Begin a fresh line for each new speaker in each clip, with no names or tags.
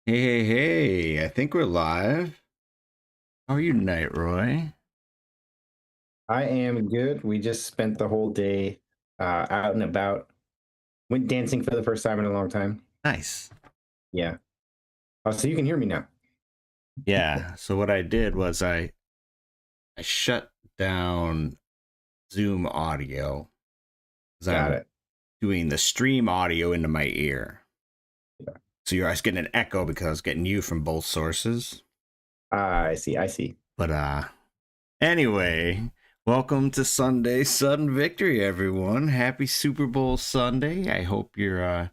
Hey, hey, hey, I think we're live. How are you tonight, Roy?
I am good. We just spent the whole day out and about. Went dancing for the first time in a long time.
Nice.
Yeah. Oh, so you can hear me now.
Yeah, so what I did was I shut down Zoom audio because
Got
I'm
it.
doing the stream audio into my ear.
Yeah.
So I was getting an echo because I was getting you from both sources.
I see. I see.
But anyway, welcome to Sunday Sudden Victory, everyone. Happy Super Bowl Sunday. I hope you're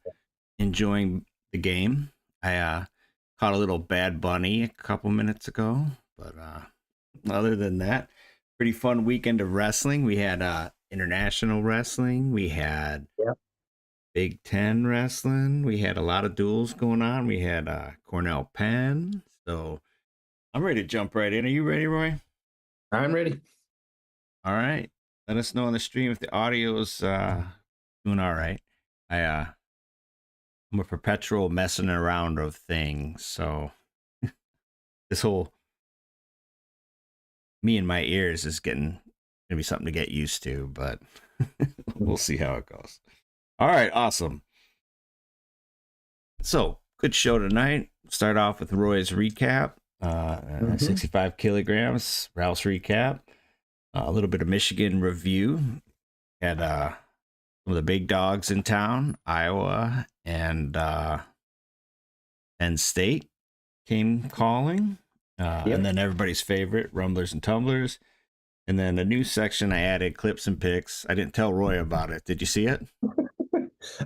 enjoying the game. I caught a little Bad Bunny a couple minutes ago, but other than that, pretty fun weekend of wrestling. We had international wrestling. We had
Yeah.
Big Ten wrestling. We had a lot of duels going on. We had Cornell Penn. So I'm ready to jump right in. Are you ready, Roy?
I'm ready.
All right. Let us know on the stream if the audio's doing all right. I'm a perpetual messing around of things, so this whole me and my ears is getting gonna be something to get used to, but we'll see how it goes. All right, awesome. So good show tonight. Start off with Roy's recap.
Hmm.
65 kilograms. Ralph's recap. A little bit of Michigan review. Had some of the big dogs in town. Iowa and Penn State came calling. And
Yep.
then everybody's favorite, Rumblers and Tumblers. And then a new section I added clips and pics. I didn't tell Roy about it. Did you see it?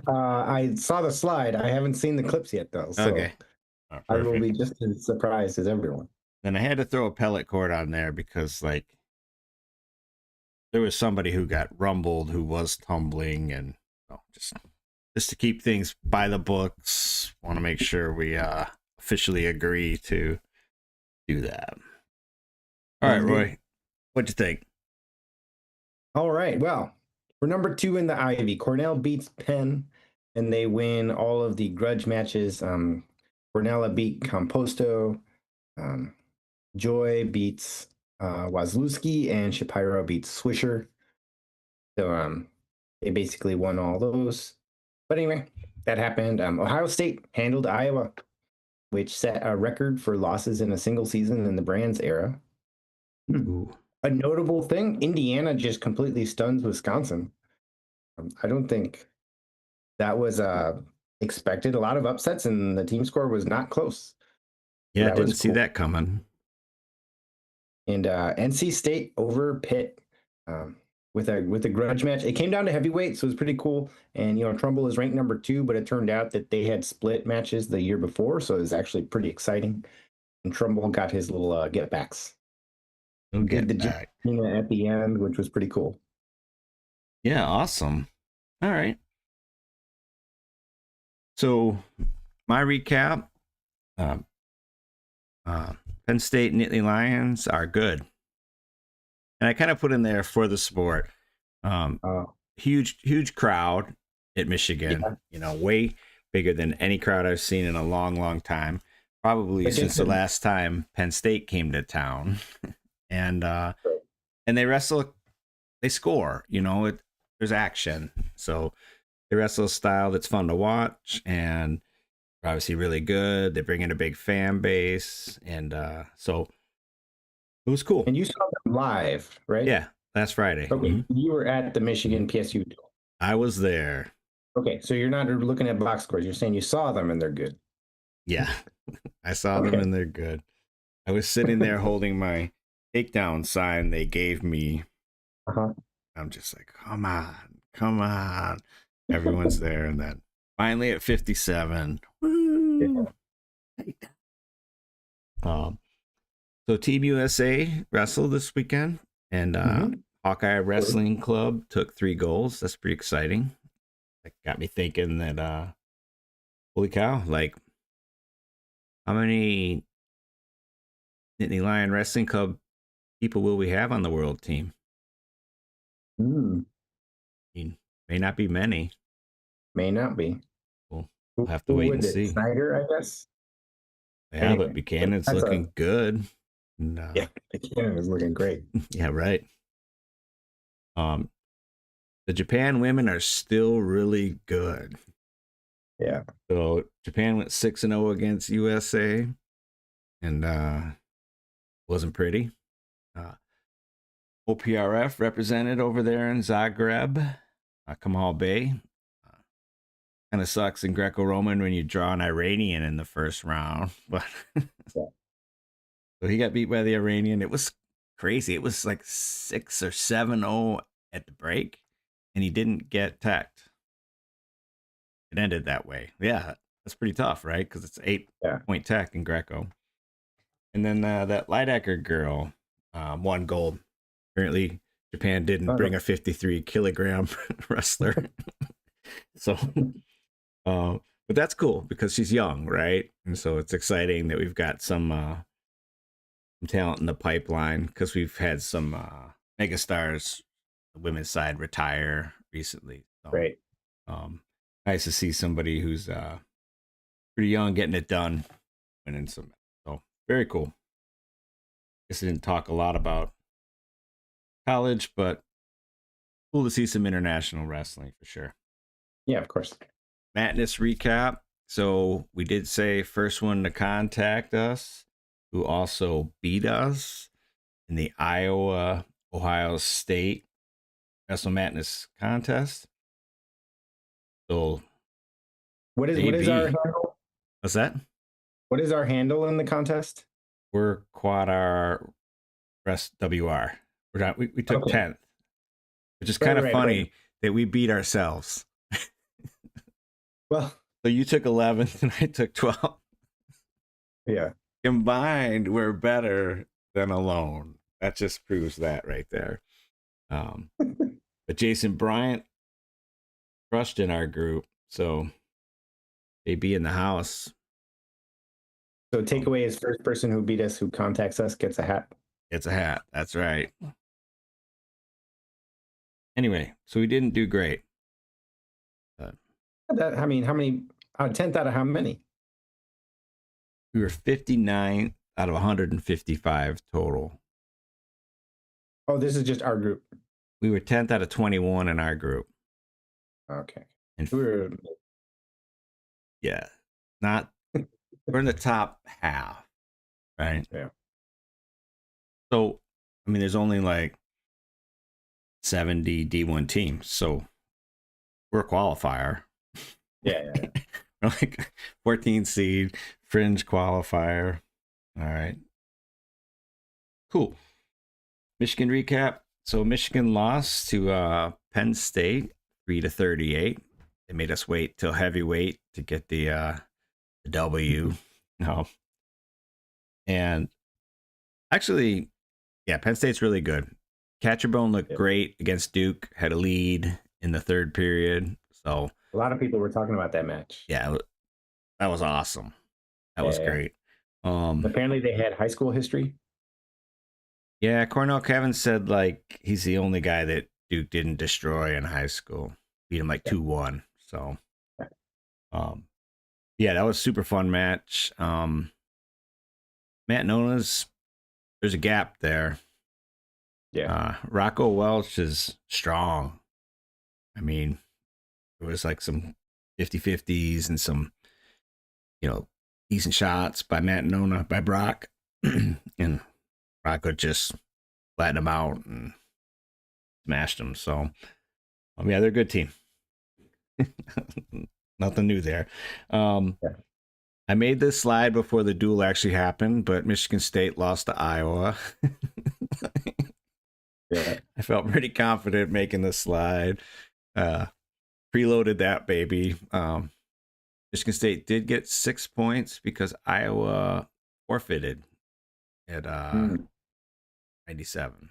I saw the slide. I haven't seen the clips yet, though. So
Okay. Oh,
I will be
perfect.
just as surprised as everyone.
Then I had to throw a pellet cord on there because like there was somebody who got rumbled who was tumbling and just to keep things by the books, want to make sure we officially agree to do that. All right,
Sounds good.
Roy. What'd you think?
All right. Well, for number two in the Ivy, Cornell beats Penn, and they win all of the grudge matches. Cornell beat Composto. Um, Joy beats Wazlewski, and Shapiro beats Swisher. So they basically won all those. But anyway, that happened. Ohio State handled Iowa, which set a record for losses in a single season in the Brands era. Hmm.
Ooh.
A notable thing: Indiana just completely stuns Wisconsin. I don't think that was expected. A lot of upsets, and the team score was not close. So
Yeah,
that was
didn't see
cool.
that coming.
And NC State over Pitt um, with a grudge match. It came down to heavyweight, so it was pretty cool. And Trumbull is ranked number two, but it turned out that they had split matches the year before, so it was actually pretty exciting. And Trumbull got his little get backs.
We'll
Did
get
the
back.
Gina at the end, which was pretty cool.
Yeah, awesome. All right. So my recap: uh, uh, Penn State Nittany Lions are good, and I kind of put in there for the sport. Um,
Uh,
huge crowd at Michigan.
yeah,
Way bigger than any crowd I've seen in a long time. Probably
but
since
just
the last time Penn State came to town, and and they wrestle, they score. There's action, so they wrestle a style that's fun to watch, and obviously really good. They bring in a big fan base, and so it was cool.
and you saw them live, right?
Yeah, last Friday.
Okay, you were at the Michigan PSU duel.
I was there.
Okay, so you're not looking at box scores. You're saying you saw them and they're good.
Yeah, I saw them
Okay.
and they're good. I was sitting there holding my takedown sign they gave me.
Uh-huh.
I'm just like, come on, come on. Everyone's there, and then finally at 57, woo!
Yeah.
Um, so Team USA wrestled this weekend, and
Mhm.
Hawkeye Wrestling Club took 3 goals. That's pretty exciting. That got me thinking that, holy cow! Like, how many Nittany Lion Wrestling Club people will we have on the world team?
Mm,
I mean, may not be many.
may not be.
We'll
Who,
have to
who
wait
would
and
it?
see.
Snyder, I guess.
Yeah, but
Anyway, so
Buchanan's
that's
looking good. And,
yeah, Canada is looking great.
yeah, right. Um, the Japan women are still really good.
Yeah.
So Japan went 6-0 against USA, and wasn't pretty. Uh, OPRF represented over there in Zagreb, Kamal Bey. Uh, kind of sucks in Greco-Roman when you draw an Iranian in the first round, but
Yeah.
so he got beat by the Iranian. It was crazy. It was like 6 or 7-0 at the break, and he didn't get teched. It ended that way. Yeah, that's pretty tough, right? Because it's 8-point tech in Greco. And then that Lidecker girl won gold. Apparently, Japan didn't
Oh,
bring a 53-kilogram wrestler. So, but that's cool because she's young, right? And so it's exciting that we've got some talent in the pipeline because we've had some mega stars, the women's side, retire recently. So,
great.
nice to see somebody who's pretty young getting it done, winning some. So very cool. Guess I didn't talk a lot about college, but cool to see some international wrestling for sure.
Yeah, of course.
Madness recap. So we did say first one to contact us, who also beat us in the Iowa Ohio State Wrestle Madness contest. So
What is our
AB,
handle?
what's that?
What is our handle in the contest?
We're Quad R Rest WR. We're not, we took
Okay.
10th, which is kind of
Right.
funny that we beat ourselves.
Well,
So you took 11th and I took 12th.
yeah.
Combined, we're better than alone. That just proves that right there. But Jason Bryant crushed in our group, so they be in the house.
So takeaway is first person who beat us who contacts us gets a hat.
It's a hat. That's right. Anyway, so we didn't do great.
That I mean, how many 10th out of how many?
We were 59 out of 155 total.
Oh, this is just our group.
We were 10th out of 21 in our group.
Okay.
And
We're
yeah, not we're in the top half, right?
Yeah.
So, I mean, there's only like 70 D1 teams, so we're a qualifier.
Yeah.
Like 14 seed, fringe qualifier. All right. Cool. Michigan recap. So Michigan lost to Penn State 3-38. They made us wait till heavyweight to get the W. No. And actually, yeah, Penn State's really good. Catcherbone looked great against Duke, had a lead in the third period. So
A lot of people were talking about that match.
yeah, that was awesome. That was great.
Apparently they had high school history.
Yeah, Cornell Kevin said like he's the only guy that Duke didn't destroy in high school. Beat him like 2-1. So yeah, that was a super fun match. Matt Nona's there's a gap there.
Yeah.
Rocco Welch is strong. I mean, there was like some 50-50s and some, decent shots by Matt Nona, by Brock. And Rocco just flattened him out and smashed him. So, yeah, they're a good team. Nothing new there. I made this slide before the duel actually happened, but Michigan State lost to Iowa.
Yeah.
I felt pretty confident making this slide. Preloaded that baby. Michigan State did get 6 points because Iowa forfeited at 97.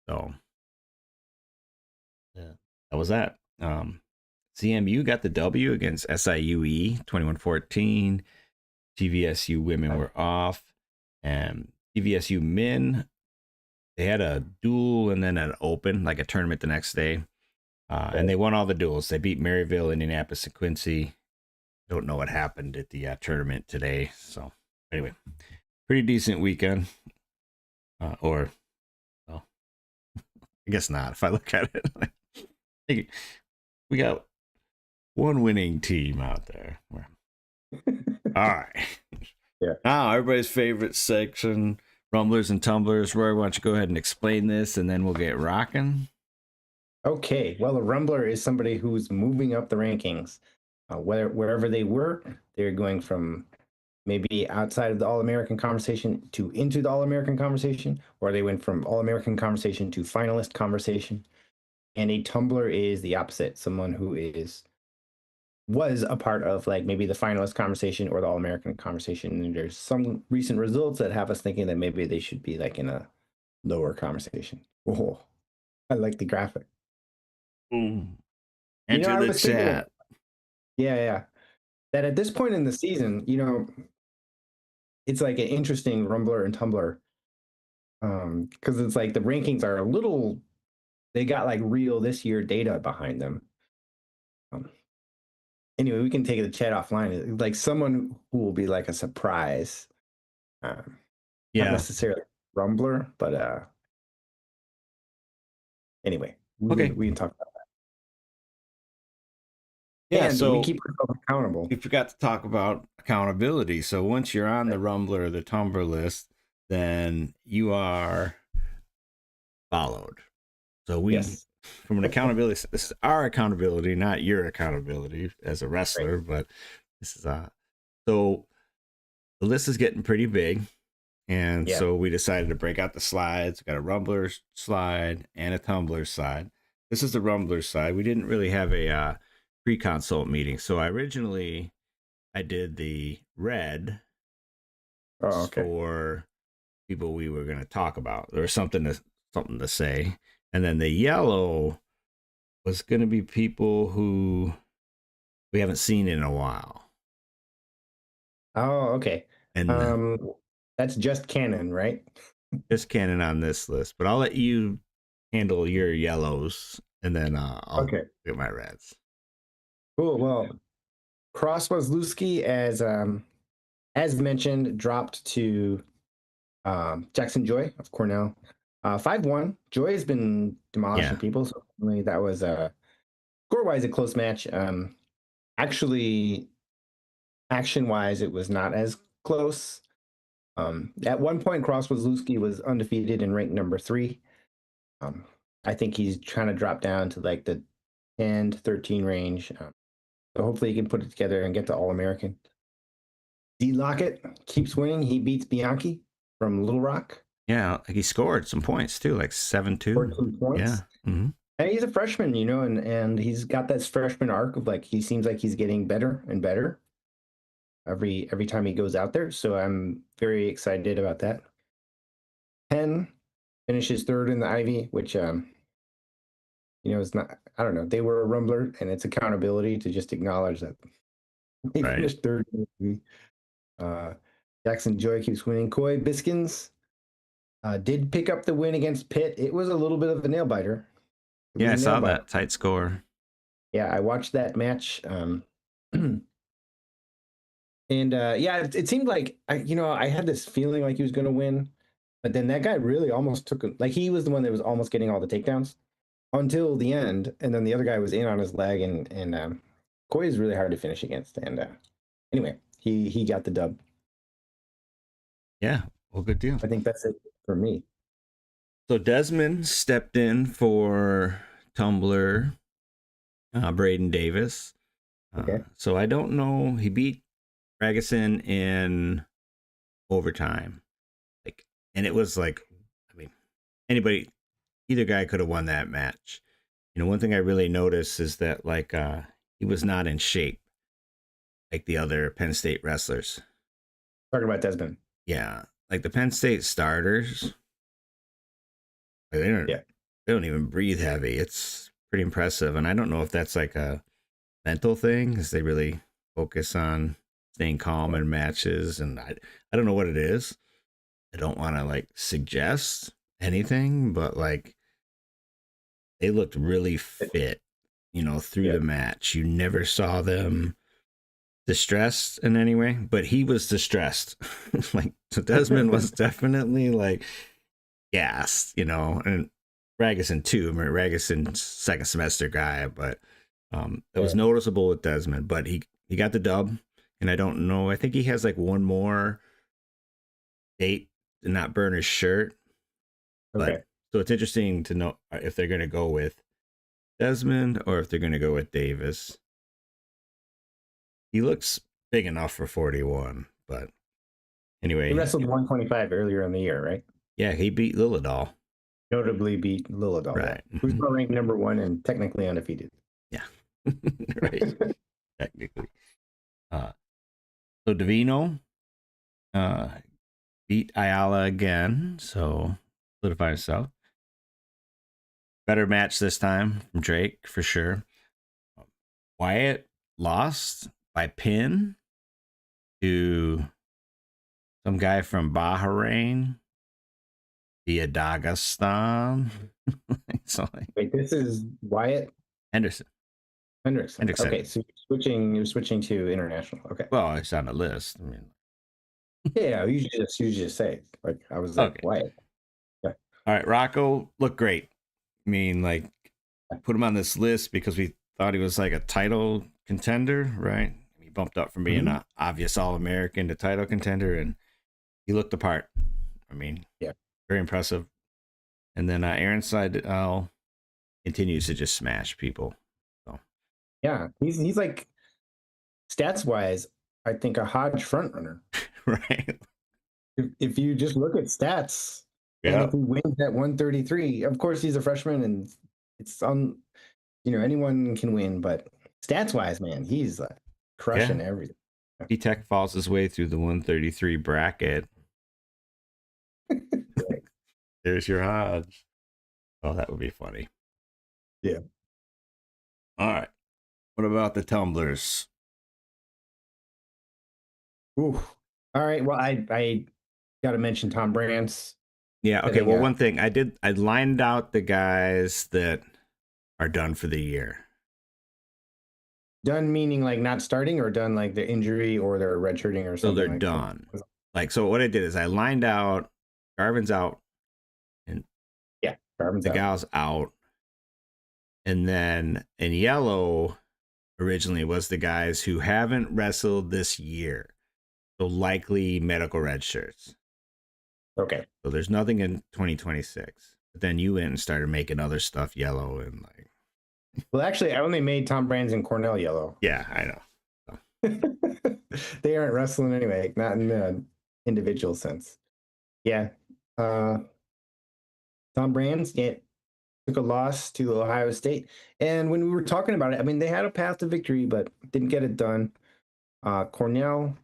So yeah, that was that. CMU got the W against SIUE 21-14. TVSU women were off, and TVSU men, they had a duel and then an open, like a tournament the next day. And they won all the duels. They beat Maryville, Indianapolis, and Quincy. don't know what happened at the tournament today. So anyway, pretty decent weekend. Or well, I guess not. If I look at it, we got one winning team out there. All right.
Yeah.
Now, everybody's favorite section, Rumblers and Tumblers. Roy, why don't you go ahead and explain this, and then we'll get rocking.
Okay. Well, a Rumbler is somebody who's moving up the rankings. Wherever they were, they're going from maybe outside of the All-American conversation to into the All-American conversation, or they went from All-American conversation to finalist conversation. And a Tumbler is the opposite, someone who was a part of like maybe the finalist conversation or the All-American conversation. And there's some recent results that have us thinking that maybe they should be like in a lower conversation. Oh, I like the graphic.
Ooh. Enter
I
the
was thinking
chat.
yeah, that at this point in the season, it's like an interesting Rumbler and Tumbler, because it's like the rankings are a little, they got like real this year data behind them. Um, anyway, we can take the chat offline. Like someone who will be like a surprise, um, not
Yeah.
necessarily Rumbler, but anyway,
Okay.
we can talk about that.
Yeah.
And we
So
keep ourselves accountable.
we forgot to talk about accountability. So once you're on the Rumbler or the Tumblr list, then you are followed. So we,
Yes.
from an accountability, this is our accountability, not your accountability as a wrestler,
Right.
but this is so the list is getting pretty big. And
Yeah.
so we decided to break out the slides. We got a Rumbler slide and a Tumblr slide. This is the Rumbler side. We didn't really have a pre-consult meeting. So I did the red
Oh, okay.
for people we were going to talk about. There was something to say. And then the yellow was going to be people who we haven't seen in a while.
Oh, okay.
And
That's just canon, right?
just canon on this list, but I'll let you handle your yellows, and then I'll
Okay.
get my reds.
Cool. Well, Cross Wazlewski, as mentioned, dropped to Jackson Joy of Cornell. 5-1. Joy has been demolishing
Yeah,
people, so really that was score-wise a close match. Actually, action-wise, it was not as close. At one point, Cross Wazlewski was undefeated and ranked number 3. I think he's trying to drop down to like the 10 to 13 range. So hopefully he can put it together and get to All-American. D Lockett keeps winning. He beats Bianchi from Little Rock.
yeah, he scored some points too, like 7-2.
14 points.
Yeah. Mm-hmm.
And he's a freshman, and he's got that freshman arc of like he seems like he's getting better and better every time he goes out there. So I'm very excited about that. Penn finishes third in the Ivy, which is not, I don't know. They were a Rumbler, and it's accountability to just acknowledge that they
Right.
finished third in the Ivy. Jackson Joy keeps winning. Coy Biskins did pick up the win against Pitt. It was a little bit of a nail biter.
Yeah, I saw that tight score.
Yeah, I watched that match. And yeah, it seemed like I had this feeling like he was going to win, but then that guy really almost took him. Like he was the one that was almost getting all the takedowns until the end, and then the other guy was in on his leg, and Coy is really hard to finish against. And anyway, he got the dub.
Yeah, well, good deal.
I think that's it for me.
So Desmond stepped in for Tumblr, Braden Davis.
Okay.
So I don't know. He beat Ragusin in overtime. And it was like, I mean, either guy could have won that match. One thing I really noticed is that he was not in shape like the other Penn State wrestlers.
Talking about Desmond.
Yeah, like the Penn State starters, they don't even breathe heavy. It's pretty impressive, and I don't know if that's like a mental thing, because they really focus on staying calm in matches, and I don't know what it is. I don't want to like suggest anything, but like they looked really fit, through the match. You never saw them distressed in any way, but he was distressed. Like, so Desmond was definitely like gassed, and Ragusan too. I mean, Ragusan's second semester guy, but it was
Yeah.
noticeable with Desmond. But he got the dub, and I don't know. I think he has like one more date to not burn his shirt, but
Okay.
so it's interesting to know if they're going to go with Desmond or if they're going to go with Davis. He looks big enough for 41, but
He
anyway,
wrestled 125 earlier in the year, right?
yeah, he beat Lilidol.
Notably beat Lilidol, yeah.
Right.
Who's still ranked number one and technically undefeated.
Yeah. Right. Technically. Uh, so Davino beat Ayala again, so solidify himself. Better match this time from Drake for sure. Wyatt lost by pin to some guy from Bahrain via Dagestan. So,
Wait, this is Wyatt
Henderson.
Hendrickson.
Hendrickson.
Okay, so you're switching to international. Okay.
Well, it's on the list. I mean,
Yeah, you just say like I was like
okay.
Wyatt. Yeah.
All right, Rocco looked great. I mean, like, put him on this list because we thought he was like a title contender, right? He bumped up from being an obvious All-American to title contender, and he looked the part. I mean,
yeah,
very impressive. And then Aaron Seidel continues to just smash people. So
yeah, he's like stats wise, I think a Hodge front runner.
right,
If you just look at stats, and
yeah,
if he wins at 133, of course he's a freshman, and it's on. Anyone can win, but stats wise, man, he's like
yeah.
crushing everything.
P-Tech falls his way through the 133 bracket. There's your Hodge. Oh, that would be funny.
Yeah.
All right. What about the Tumblers?
Ooh. All right. Well, I got to mention Tom Brandt's
Yeah. Okay.
setting
Well, one thing I lined out the guys that are done for the year.
done meaning like not starting, or done like the injury or they're redshirting or
So
something
they're
like
done.
that.
Like, so what I did is I lined out Garvin's out and
Yeah, Garvin's
the
out.
gal's out. And then in yellow originally was the guys who haven't wrestled this year. So likely medical red shirts.
Okay.
So there's nothing in 2026. But then you went and started making other stuff yellow and like.
Well, actually, I only made Tom Brandt's and Cornell yellow.
Yeah, I know.
They aren't wrestling anyway, not in the individual sense. Yeah. Tom Brandt's took a loss to Ohio State. And when we were talking about it, I mean, they had a path to victory, but didn't get it done. Cornell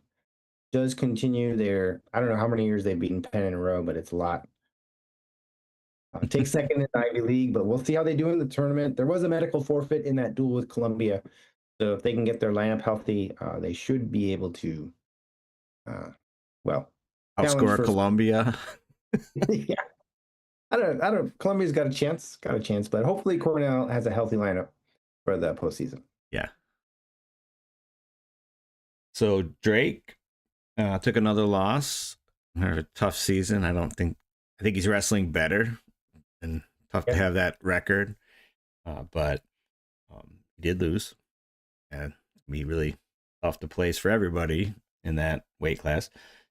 does continue their, I don't know how many years they've beaten Penn in a row, but it's a lot. Take second in the Ivy League, but we'll see how they do in the tournament. There was a medical forfeit in that duel with Columbia. So if they can get their lineup healthy, they should be able to, well,
Outscore Columbia.
Yeah. I don't. Columbia's got a chance, but hopefully Cornell has a healthy lineup for the postseason.
Yeah. So Drake took another loss. A tough season. I think he's wrestling better, and tough to have that record. But he did lose, and be really tough to place for everybody in that weight class.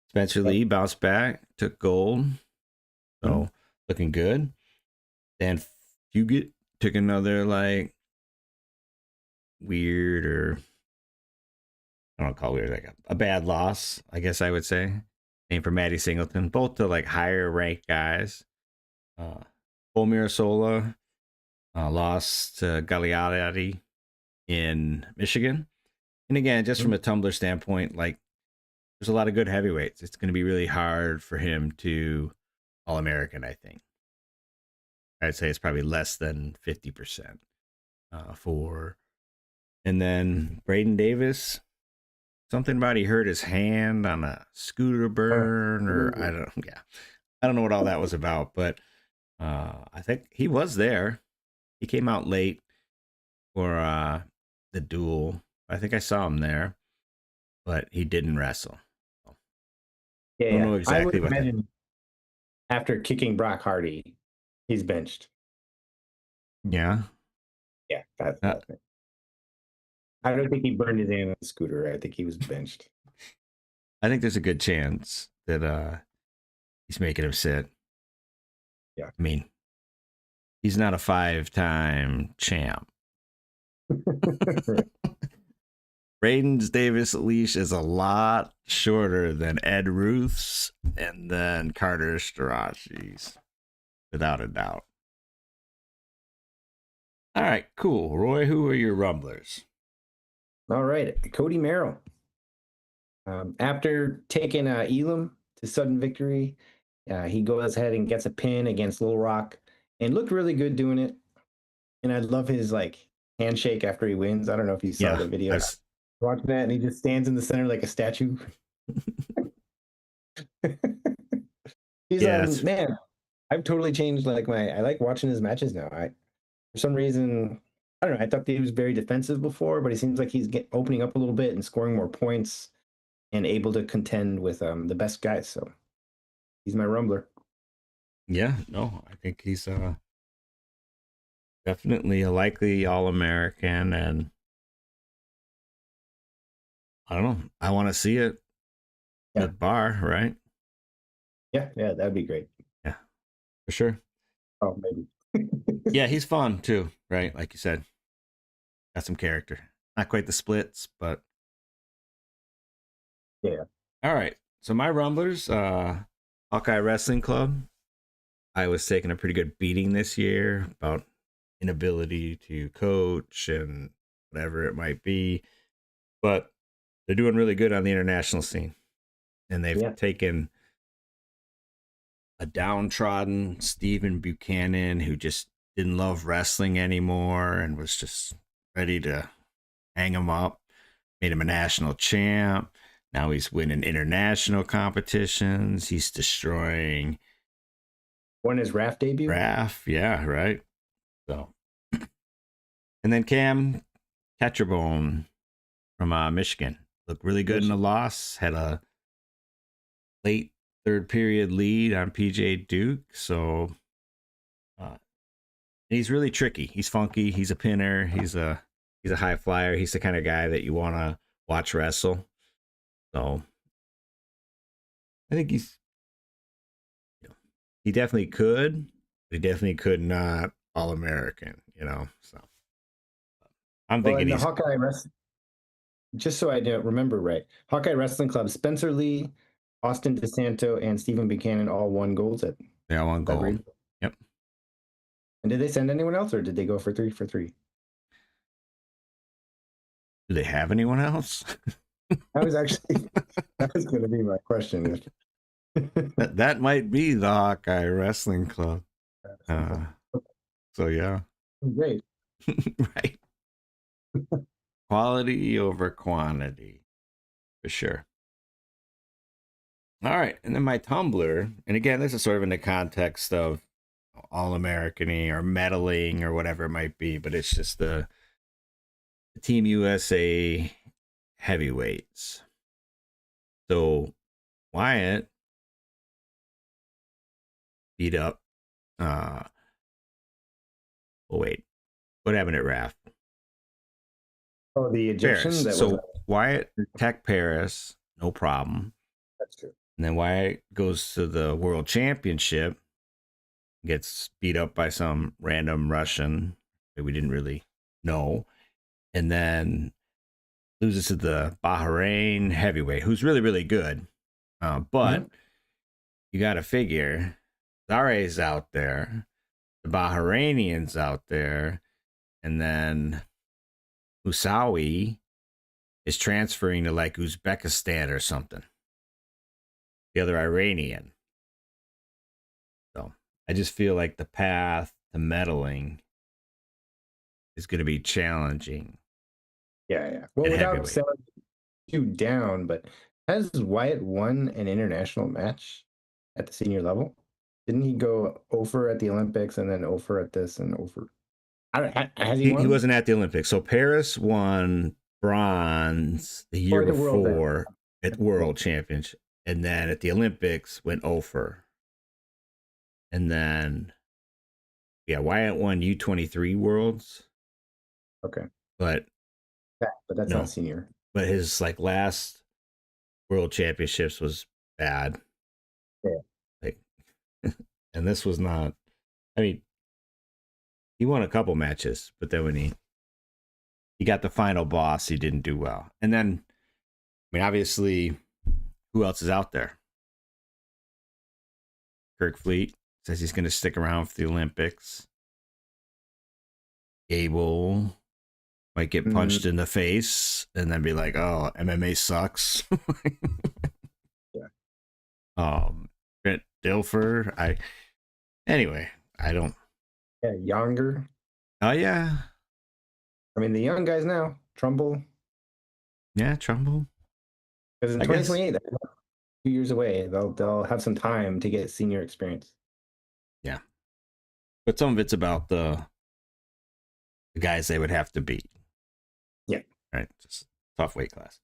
Spencer Lee bounced back, took gold, so looking good. Dan Fugit took another like weird, or I don't call it weird, like a bad loss, I guess I would say. Came from Maddie Singleton, both to like higher ranked guys. Cole Mirasola lost to Gagliardi in Michigan. And again, just from a Tumbler standpoint, like there's a lot of good heavyweights. It's going to be really hard for him to All-American, I think. I'd say it's probably less than 50% for. And then Braden Davis, something about he hurt his hand on a scooter burn, or I don't know what all that was about, but I think he was there. He came out late for the duel. I think I saw him there. but he didn't wrestle.
Yeah,
Don't
yeah.
know
I would
exactly what that.
imagine after kicking Brock Hardy, he's benched.
Yeah.
Yeah, that's
Uh,
what I think. I don't think he burned his hand on the scooter. I think he was benched.
I think there's a good chance that he's making him sit.
Yeah.
I mean, he's not a 5-time champ. Raiden's Davis leash is a lot shorter than Ed Ruth's and then Carter Strachey's, without a doubt. All right, cool. Roy, who are your rumblers?
All right, Cody Merrill. After taking Elam to sudden victory, he goes ahead and gets a pin against Little Rock and looked really good doing it. And I love his like handshake after he wins. I don't know if you saw
Yeah,
the video. Watching that, and he just stands in the center like a statue. He's
yeah,
man, I've totally changed like I like watching his matches now. I for some reason I don't know. I thought that he was very defensive before, but he seems like he's opening up a little bit and scoring more points and able to contend with the best guys. So he's my rumbler.
yeah. No, I think he's definitely a likely All-American, and I don't know. I want to see it
Yeah,
at bar, right?
yeah, that'd be great.
Yeah, for sure.
Oh, maybe.
Yeah, he's fun too, right? Like you said, got some character. Not quite the splits, but
Yeah.
all right. So my rumblers, Hawkeye Wrestling Club. I was taking a pretty good beating this year about inability to coach and whatever it might be, but they're doing really good on the international scene, and they've
Yeah.
taken a downtrodden Stephen Buchanan who just didn't love wrestling anymore and was just ready to hang him up, made him a national champ. Now he's winning international competitions. He's destroying
Won his RAF debut.
Raph. Yeah, right. So, and then Cam Catcherbone from Michigan looked really good in the loss. Had a late third period lead on PJ Duke. So he's really tricky. He's funky. He's a pinner. He's a high flyer. He's the kind of guy that you want to watch wrestle. So I think he definitely could, but he definitely could not All American. So I'm
Well,
thinking
in the
he's
Hawkeye Wrestling, just so I don't remember right, Hawkeye Wrestling Club, Spencer Lee, Austin DeSanto, and Stephen Buchanan all won golds at
yeah, one
that
goal.
race.
Yep.
And did they send anyone else, or did they go for 3 for 3?
Do they have anyone else?
That was actually that was going to be my question.
that might be the Hawkeye Wrestling Club. So yeah,
Great.
right. Quality over quantity, for sure. All right, and then my Tumblr, and again, this is sort of in the context of All American-y or meddling or whatever it might be, but it's just the Team USA heavyweights. So Wyatt beat up. Oh wait, what happened at RAF?
Oh, the Egyptian.
Paris.
That
So
was
Wyatt Tech Paris, no problem.
that's true.
And then Wyatt goes to the World Championship, gets beat up by some random Russian that we didn't really know, and then loses to the Bahrain heavyweight, who's really, really good. But you got to figure Zare's out there, the Bahrainians out there, and then Musawi is transferring to like Uzbekistan or something. The other Iranian. So I just feel like the path to medaling is going to be challenging.
Yeah. Well,
at
without
heavyweight.
sounding too down, but has Wyatt won an international match at the senior level? Didn't he go over at the Olympics and then over at this and over? I don't. Has he
He
won?
wasn't at the Olympics. So Paris won bronze the year
Or the world then.
before at World Championship, and then at the Olympics went over, and then yeah, Wyatt won U23 Worlds,
Okay.
but
But that's not
no,
senior.
but his like last World Championships was bad.
Yeah.
Like, and this was not. I mean, he won a couple matches, but then when he got the final boss, he didn't do well. And then, I mean, obviously, who else is out there? Kirk Fleet says he's going to stick around for the Olympics. Gable might get punched in the face and then be like, "Oh, MMA sucks."
Yeah.
Brent Dilfer. Anyway, I don't.
Yeah, younger.
Oh yeah,
I mean, the young guys now, Trumbull,
yeah, Trumbull.
because in
I guess.
2028, that's 2 years away. They'll have some time to get senior experience.
Yeah, but some of it's about the guys they would have to beat.
Yeah.
Right, just tough weight class.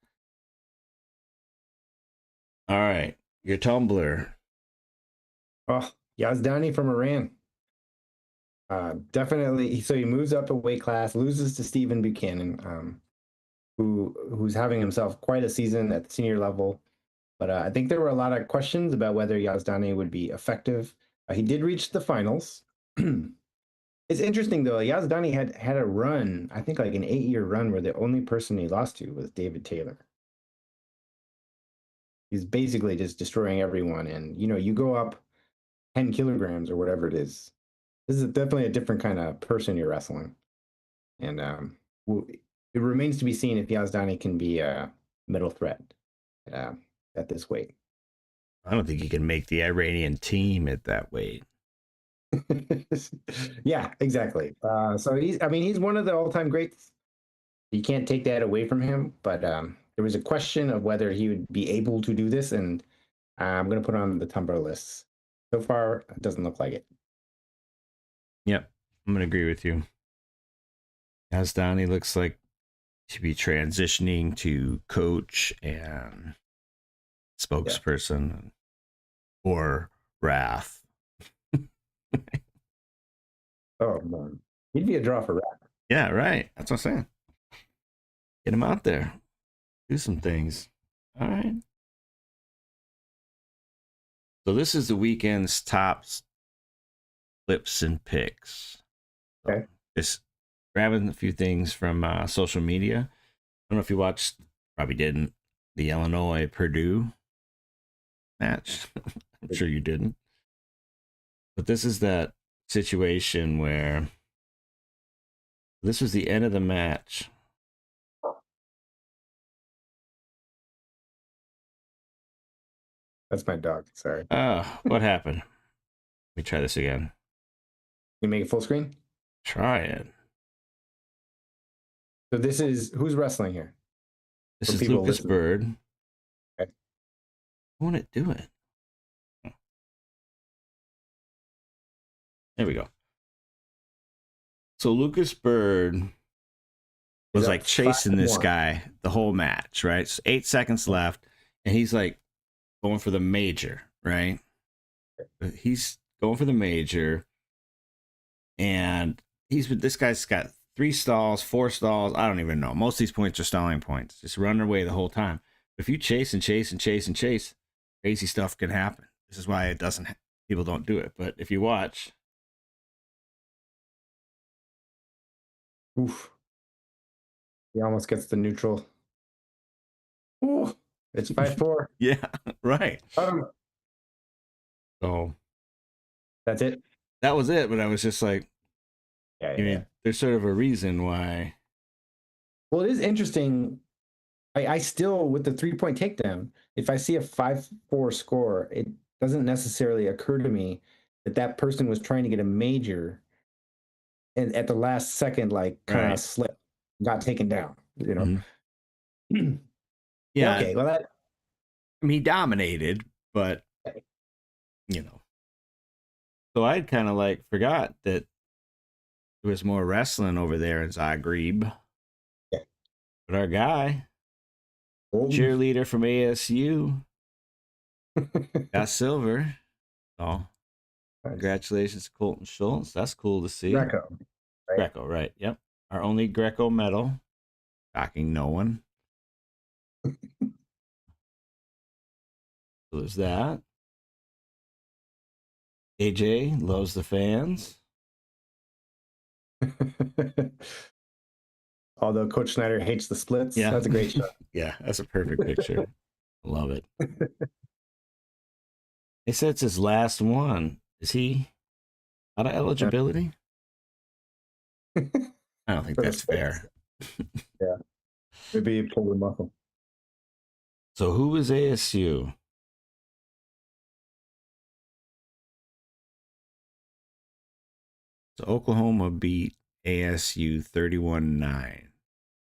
All right, your tumbler.
Oh, Yazdani from Iran. Definitely. So he moves up a weight class, loses to Stephen Buchanan, who's having himself quite a season at the senior level. But I think there were a lot of questions about whether Yazdani would be effective. He did reach the finals. It's interesting though. Yazdani had a run, I think like an 8-year run, where the only person he lost to was David Taylor. He's basically just destroying everyone, and you go up 10 kilograms or whatever it is. This is definitely a different kind of person you're wrestling, and it remains to be seen if Yazdani can be a middle threat uh, at this weight.
I don't think he can make the Iranian team at that weight.
Yeah, exactly. So he's one of the all-time greats. You can't take that away from him, but there was a question of whether he would be able to do this, and I'm going to put it on the Tumblr lists. So far, it doesn't look like it.
Yep, I'm gonna agree with you. Yazdani looks like to be transitioning to coach and spokesperson or Wrath.
Oh man, he'd be a draw for Rat.
Yeah, right. That's what I'm saying. Get him out there. Do some things. All right. So this is the weekend's top clips and picks. So
Okay.
just grabbing a few things from social media. I don't know if you watched, probably didn't, the Illinois Purdue match. I'm sure you didn't. But this is that situation where this was the end of the match.
That's my dog. Sorry.
Oh, what happened? Let me try this again.
You make it full screen.
Try it.
So this is who's wrestling here.
This
For
is
people
Lucas
listening.
Bird.
Okay.
Won't it do it? There we go. So Lucas Bird was like chasing this guy the whole match, right? So 8 seconds left, and he's like going for the major, right? He's going for the major, and this guy's got 3 stalls, 4 stalls. I don't even know. Most of these points are stalling points, just running away the whole time. If you chase and chase and chase and chase, crazy stuff can happen. This is why it doesn't. People don't do it. But if you watch,
Oof. He almost gets the neutral. Ooh, it's 5-4.
yeah, right.
So that's it.
That was it. But I was just like,
Yeah,
I mean, there's sort of a reason why.
Well, it is interesting. I still, with the 3-point takedown, if I see a 5-4 score, it doesn't necessarily occur to me that that person was trying to get a major and at the last second, like kind of slipped, got taken down,
Mm-hmm.
Yeah. Okay. Well,
I mean, he dominated, but so I'd kind of like forgot that there was more wrestling over there in Zagreb.
Yeah.
But our guy,
Golden.
cheerleader from ASU, got silver. So
Nice.
congratulations to Colton Schultz. That's cool to see.
Greco, right?
Greco, right? Yep. Our only Greco medal. Shocking no one. So there's that. AJ loves the fans.
Although Coach Snyder hates the splits,
Yeah.
that's a great shot.
Yeah, that's a perfect picture. Love it. They said it's his last one. Is he out of eligibility? I don't think
For the
that's
splits.
fair.
Yeah, maybe he pulled a muscle.
So who is ASU? So Oklahoma beat ASU 31-9.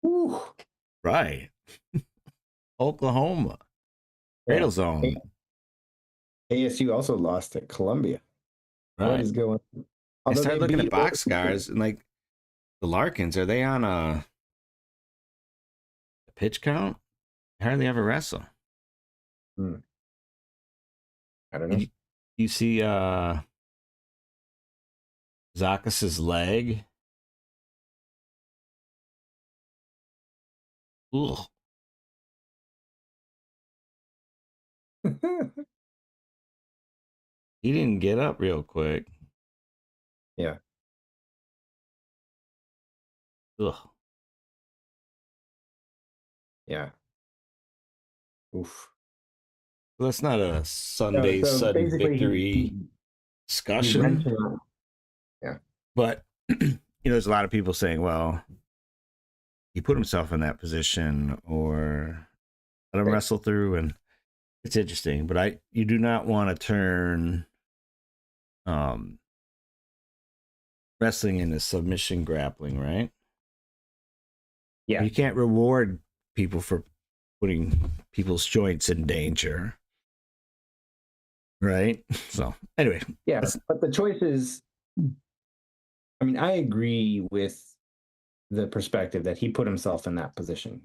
Woo.
Right. Oklahoma.
Yeah.
Cradle zone.
ASU also lost at Columbia. What
Right.
is going on?
I
Although they
started looking at
beat
box scars and like the Larkins, are they on a pitch count? Hardly ever wrestle.
Hmm, I don't
Did
know.
you see Zakas's leg? Ugh. He didn't get up real quick.
Yeah.
Ugh.
Yeah. Oof.
Well, that's not a
So,
Sunday
so
sudden
basically,
victory
he wrenched
discussion,
him out. Yeah.
but there's a lot of people saying, well, he put himself in that position or let him
Right.
wrestle through, and it's interesting. But you do not want to turn um, wrestling into submission grappling, right?
Yeah.
You can't reward people for putting people's joints in danger, right? So anyway,
Yeah. But the choice is, I mean, I agree with the perspective that he put himself in that position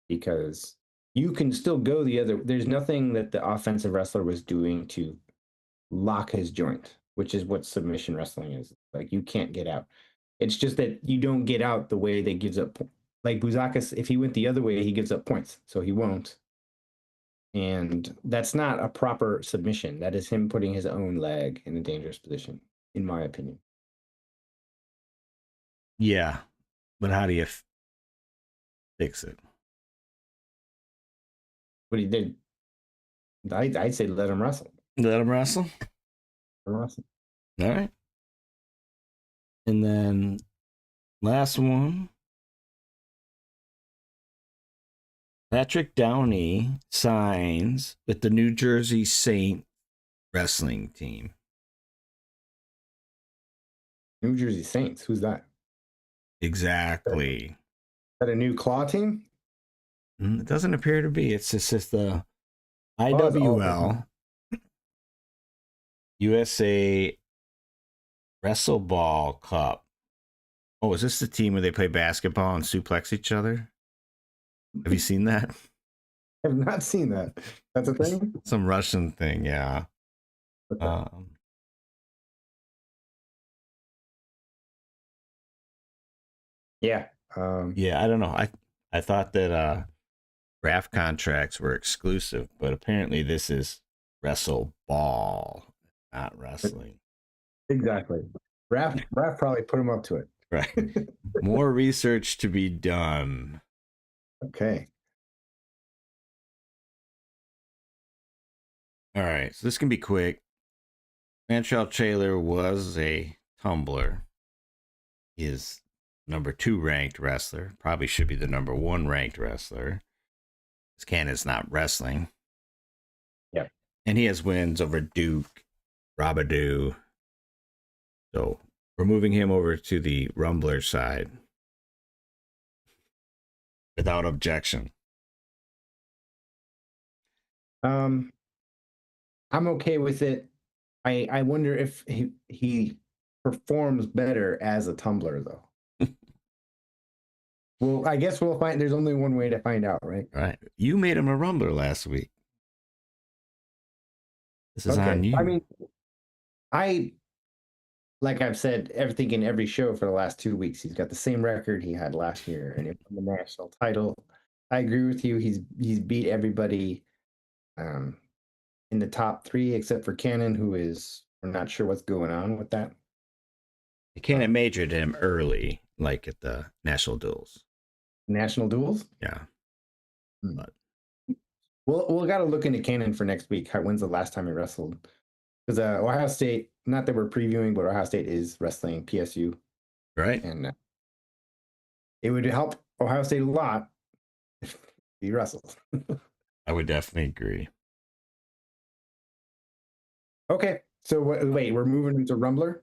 because you can still go the other. There's nothing that the offensive wrestler was doing to lock his joint, which is what submission wrestling is. Like you can't get out. It's just that you don't get out the way that gives up. Like Buzakas, if he went the other way, he gives up points, so he won't. And that's not a proper submission. That is him putting his own leg in a dangerous position, in my opinion.
yeah, but how do you fix it?
But he did. I'd say let him wrestle.
Let him wrestle.
Let him wrestle.
All right. And then last one, Patrick Downey signs with the New Jersey Saint wrestling team.
New Jersey Saints. Who's that?
Exactly.
Is that a new claw team?
It doesn't appear to be. It's just the
Claw is all
IWL USA Wrestle Ball Cup. Oh, is this the team where they play basketball and suplex each other? Have you seen that?
I have not seen that. That's a thing.
Some Russian thing, yeah.
Okay.
Um,
Yeah.
yeah, I don't know. I thought that draft contracts were exclusive, but apparently this is wrestle ball, not wrestling.
Exactly. Raph probably put him up to it.
Right. More research to be done.
Okay.
All right, so this can be quick. Mantrell Taylor was a tumbler. He is number 2 ranked wrestler. Probably should be the number 1 ranked wrestler. This Canada's not wrestling.
Yeah.
And he has wins over Duke, Rabadoo. So we're moving him over to the Rumbler side without objection.
I'm okay with it. I wonder if he performs better as a tumbler though. Well, I guess we'll find. There's only one way to find out, right?
Right. You made him a rumbler last week. This is on
Okay. I
you.
mean, I like I've said everything in every show for the last 2 weeks. He's got the same record he had last year, and he won the national title. I agree with you. He's beat everybody um, in the top three except for Cannon, who is we're not sure what's going on with that.
You can't have
Um,
majored him early, like at the national duels.
national duels.
Yeah.
Hmm.
But
We'll got to look into Cannon for next week. When's the last time he wrestled? Because Ohio State, not that we're previewing, but Ohio State is wrestling PSU,
right.
and it would help Ohio State a lot if he wrestles.
I would definitely agree.
Okay, so wait, we're moving into Rumbler.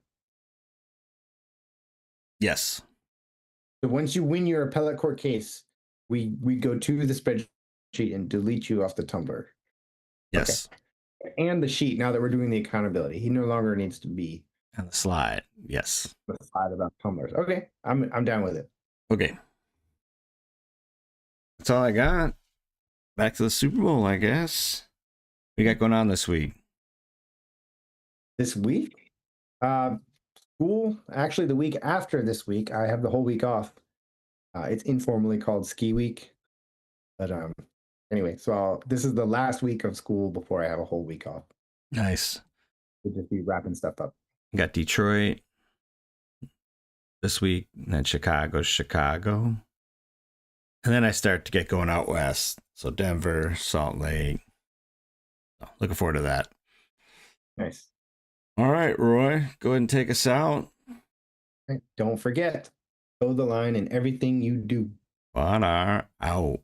Yes.
So once you win your appellate court case, we go to the spreadsheet and delete you off the Tumblr. Okay,
Yes.
and the sheet. Now that we're doing the accountability, he no longer needs to be
And the slide. Yes.
notified about Tumblrs. Okay, I'm down with it.
Okay. That's all I got. Back to the Super Bowl, I guess. What you got going on this week?
This week, school. Actually, the week after this week, I have the whole week off. It's informally called Ski Week, but anyway, so this is the last week of school before I have a whole week off.
Nice.
We'll just be wrapping stuff up.
Got Detroit this week, and then Chicago. And then I start to get going out west. So Denver, Salt Lake. Oh, looking forward to that.
Nice.
All right, Roy, go ahead and take us out.
Right. Don't forget, toe the line in everything you do.
On our out.